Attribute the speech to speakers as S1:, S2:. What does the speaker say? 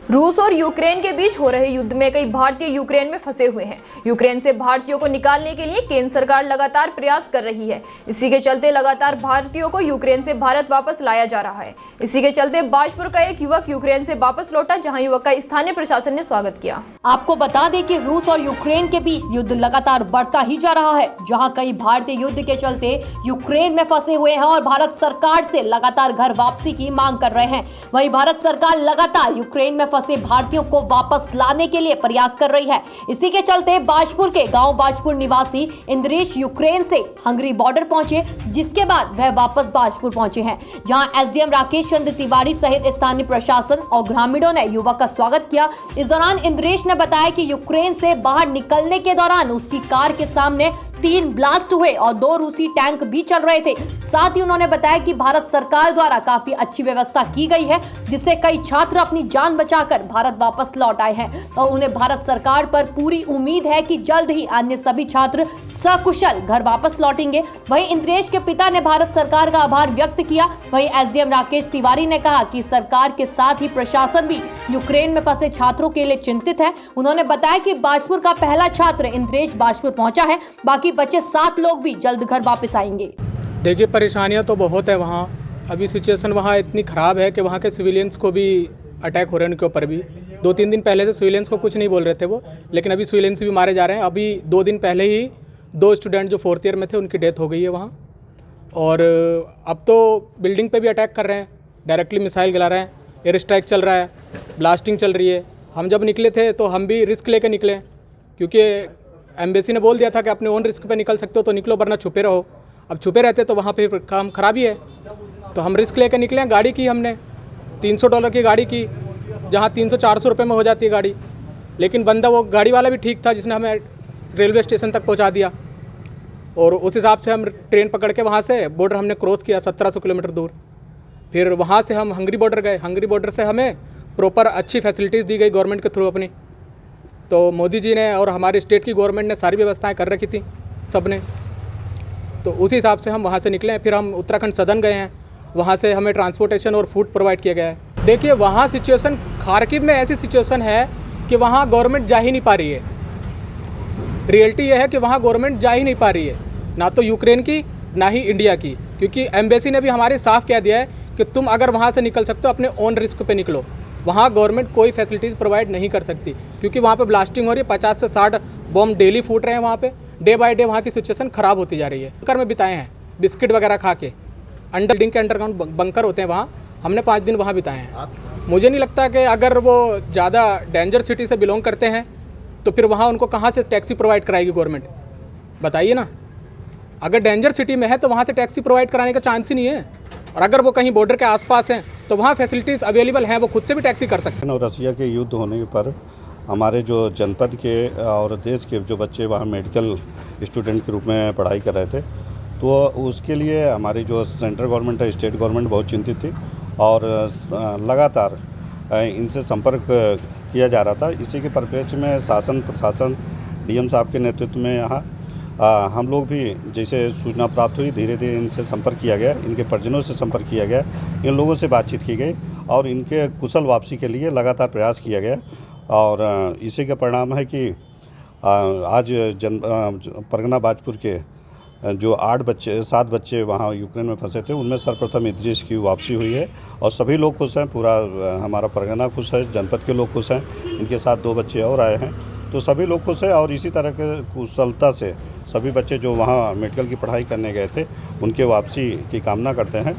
S1: रूस और यूक्रेन के बीच हो रहे युद्ध में कई भारतीय यूक्रेन में फंसे हुए हैं। यूक्रेन से भारतीयों को निकालने के लिए केंद्र सरकार लगातार प्रयास कर रही है। इसी के चलते लगातार भारतीयों को यूक्रेन से भारत वापस लाया जा रहा है। इसी के चलते बाजपुर का एक युवक यूक्रेन से वापस लौटा, जहां युवक का स्थानीय प्रशासन ने स्वागत किया।
S2: आपको बता दें कि रूस और यूक्रेन के बीच युद्ध लगातार बढ़ता ही जा रहा है, जहां कई भारतीय युद्ध के चलते यूक्रेन में फंसे हुए हैं और भारत सरकार से लगातार घर वापसी की मांग कर रहे हैं। वहीं भारत सरकार लगातार यूक्रेन में फंसे भारतीयों को वापस लाने के लिए प्रयास कर रही है। इसी के चलते बाजपुर के गांव बाजपुर निवासी इंद्रेश यूक्रेन से हंगरी बॉर्डर पहुंचे, जिसके बाद वह वापस बाजपुर पहुंचे हैं, जहां एसडीएम राकेश चंद्र तिवारी सहित स्थानीय प्रशासन और ग्रामीणों ने युवक का स्वागत किया। इस दौरान इंद्रेश ने बताया कि यूक्रेन से बाहर निकलने के दौरान उसकी कार के सामने 3 ब्लास्ट हुए और 2 रूसी टैंक भी चल रहे थे। साथ ही उन्होंने बताया कि भारत सरकार द्वारा काफी अच्छी व्यवस्था की गई है, जिससे कई छात्र अपनी जान बचाकर भारत वापस लौट आए हैं और उन्हें भारत सरकार पर पूरी उम्मीद है कि जल्द ही अन्य सभी छात्र सकुशल घर वापस लौटेंगे। वहीं इंद्रेश के पिता ने भारत सरकार का आभार व्यक्त किया। वहीं एसडीएम राकेश तिवारी ने कहा कि सरकार के साथ ही प्रशासन भी यूक्रेन में फंसे छात्रों के लिए चिंतित है। उन्होंने बताया कि बाजपुर का पहला छात्र इंद्रेश बाजपुर पहुंचा है, बाकी बचे 7 लोग भी जल्द घर वापस आएंगे।
S3: देखिए, परेशानियां तो बहुत है वहाँ। अभी सिचुएशन वहाँ इतनी ख़राब है कि वहाँ के सिविलियंस को भी अटैक हो रहे हैं। उनके ऊपर भी 2-3 दिन पहले से सिविलियंस को कुछ नहीं बोल रहे थे वो, लेकिन अभी सिविलियंस भी मारे जा रहे हैं। अभी 2 दिन पहले ही 2 स्टूडेंट जो 4th ईयर में थे उनकी डेथ हो गई है वहाँ। और अब तो बिल्डिंग पे भी अटैक कर रहे हैं, डायरेक्टली मिसाइल गिरा रहे हैं, एयर स्ट्राइक चल रहा है, ब्लास्टिंग चल रही है। हम जब निकले थे तो हम भी रिस्क लेकर निकले, क्योंकि एम्बेसी ने बोल दिया था कि अपने ओन रिस्क पे निकल सकते हो तो निकलो, वरना छुपे रहो। अब छुपे रहते तो वहाँ पे काम खराब ही है, तो हम रिस्क लेकर निकले। गाड़ी की हमने $300 की गाड़ी की, जहाँ 300-400 रुपये में हो जाती है गाड़ी। लेकिन बंदा, वो गाड़ी वाला भी ठीक था जिसने हमें रेलवे स्टेशन तक पहुँचा दिया, और उस हिसाब से हम ट्रेन पकड़ के वहाँ से बॉर्डर हमने क्रॉस किया 1700 किलोमीटर दूर। फिर वहाँ से हम हंगरी बॉर्डर गए। हंगरी बॉर्डर से हमें प्रॉपर अच्छी फैसिलिटीज़ दी गई गवर्नमेंट के थ्रू अपनी। तो मोदी जी ने और हमारे स्टेट की गवर्नमेंट ने सारी व्यवस्थाएं कर रखी थी सब ने, तो उसी हिसाब से हम वहाँ से निकले। फिर हम उत्तराखंड सदन गए हैं, वहाँ से हमें ट्रांसपोर्टेशन और फूड प्रोवाइड किया गया है। देखिए, वहाँ सिचुएशन खार्किव में ऐसी सिचुएशन है कि वहाँ गवर्नमेंट जा ही नहीं पा रही है। रियलिटी ये है कि वहाँ गवर्नमेंट जा ही नहीं पा रही है, ना तो यूक्रेन की ना ही इंडिया की, क्योंकि एम्बेसी ने भी हमारे साफ कह दिया है कि तुम अगर वहाँ से निकल सकते हो अपने ओन रिस्क पे निकलो। वहाँ गवर्नमेंट कोई फैसिलिटीज़ प्रोवाइड नहीं कर सकती, क्योंकि वहाँ पे ब्लास्टिंग हो रही है। 50 से 60 बॉम्ब डेली फूट रहे हैं वहाँ पे। डे बाय डे वहाँ की सिचुएशन ख़राब होती जा रही है। बंकर में बिताए हैं, बिस्किट वगैरह खा के। बिल्डिंग के अंडरग्राउंड बंकर होते हैं वहाँ, हमने 5 दिन वहाँ बिताए हैं। मुझे नहीं लगता कि अगर वो ज़्यादा डेंजर सिटी से बिलोंग करते हैं तो फिर वहाँ उनको कहाँ से टैक्सी प्रोवाइड कराएगी गवर्नमेंट, बताइए ना। अगर डेंजर सिटी में है तो वहाँ से टैक्सी प्रोवाइड कराने का चांस ही नहीं है। और अगर वो कहीं बॉर्डर के आसपास हैं तो वहाँ फैसिलिटीज़ अवेलेबल हैं, वो खुद से भी टैक्सी कर सकते हैं।
S4: और रसिया के युद्ध होने पर हमारे जो जनपद के और देश के जो बच्चे वहाँ मेडिकल स्टूडेंट के रूप में पढ़ाई कर रहे थे, तो उसके लिए हमारी जो सेंट्रल गवर्नमेंट है, स्टेट गवर्नमेंट बहुत चिंतित थी और लगातार इनसे संपर्क किया जा रहा था। इसी के परिप्रेक्ष्य में शासन प्रशासन डीएम साहब के नेतृत्व में यहाँ हम लोग भी जैसे सूचना प्राप्त हुई, धीरे धीरे इनसे संपर्क किया गया, इनके परिजनों से संपर्क किया गया, इन लोगों से बातचीत की गई और इनके कुशल वापसी के लिए लगातार प्रयास किया गया। और इसी का परिणाम है कि आज परगना बाजपुर के जो 7 बच्चे वहाँ यूक्रेन में फंसे थे, उनमें सर्वप्रथम इंद्रेश की वापसी हुई है और सभी लोग खुश हैं। पूरा हमारा परगना खुश है, जनपद के लोग खुश हैं। इनके साथ 2 बच्चे और आए हैं, तो सभी लोग खुश हैं। और इसी तरह के कुशलता से सभी बच्चे जो वहाँ मेडिकल की पढ़ाई करने गए थे, उनके वापसी की कामना करते हैं।